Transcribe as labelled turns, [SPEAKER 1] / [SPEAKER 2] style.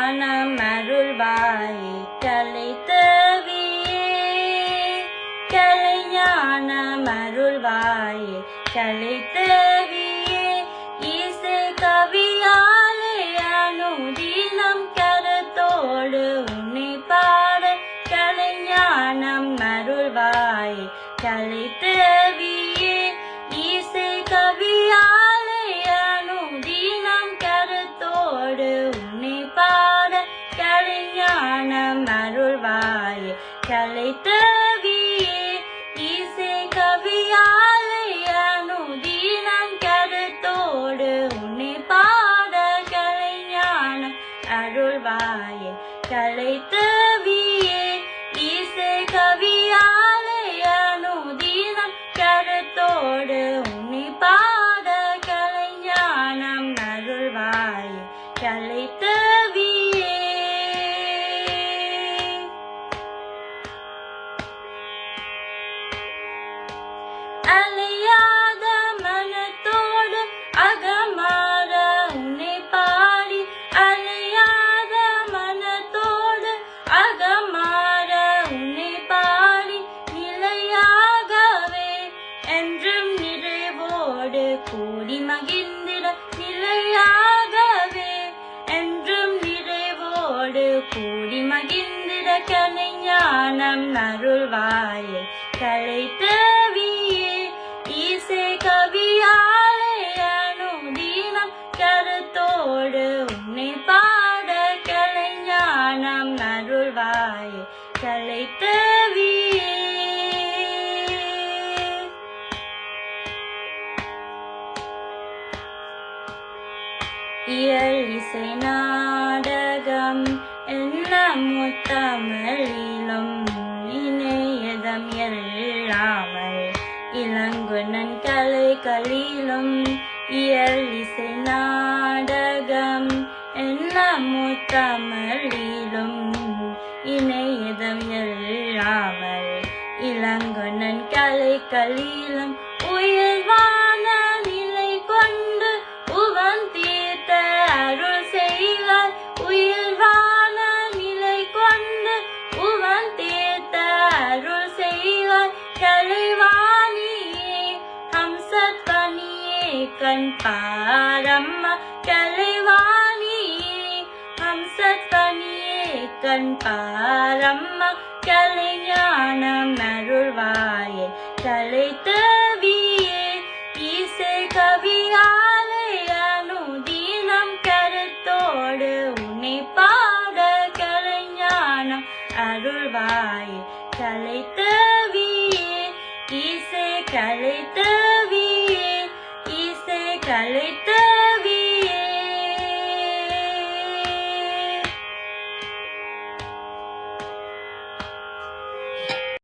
[SPEAKER 1] ஞானம் அருள்வாய் கலைத்தவியே கலைஞானம் அருள்வாய் கலைத்தவியே இசை கவியாலே அனுதினம் கருத்தோடு உன்னை பாட கலைஞானம் அருள்வாய் கலைத்தவியே இசை கவியாலே அனுதினம் கருத்தோடு உன்னை பாட கலைஞானம் அருள்வாய் கலைத்தவியே இசை கவியாலே அனுதினம் கருத்தோடு உன்னை பாட கலைஞானம் அருள்வாய் கலைத்தவியே இசை கவியாலே அனுதினம் கருத்தோடு உன்னை பாட கலைஞானம் அருள்வாய் கலைத்தவியே அலையாத மனத்தோடு அகமாற உன்னை பாடி அலையாத மனத்தோடு அகமாற உன்னை பாடி நிலையாகவே என்றும் நிறைவோடு கூடி மகிழ்ந்திட நிலையாகவே என்றும் நிறைவோடு கூடி மகிழ்ந்திட கலைஞானம் அருள்வாய் கலைத்தவியே இசை கவியாலே அனுதினம் கருத்தோடு உன்னை பாட கலைஞானம் அருள்வாய் கலைத்தவியே இயல் இசை நாடகம் என்ன முத்தமிழிலும் இணையதம் எல்லாமல் இளங்குனன் கலைகளிலும் இயல் இசை நாடகம் என்ன முத்தமிழிலும் இணையதம் எல்லாமல் இளங்குனன் கலைகளிலும் உயர்வான நிலை கொண்டு உவன் தீர்த்த அருள் செய்வாய் உயர்வான நிலை கொண்டு உவன் தீர்த்த அருள் செய்வாய் கலைவாணியே ஹம்சத்வனியே கண் பாரம்மா கலைவாணியே ஹம்சத்வனியே கண் பாரம்மா கலைஞானம் அருள்வாயே கலைத்தவியே இசை கவியாலே அனுதினம் கருத்தோடு உன்னை பாட கலைஞானம் அருள்வாய் கலைத்தவியே இசை கலைத்தவியே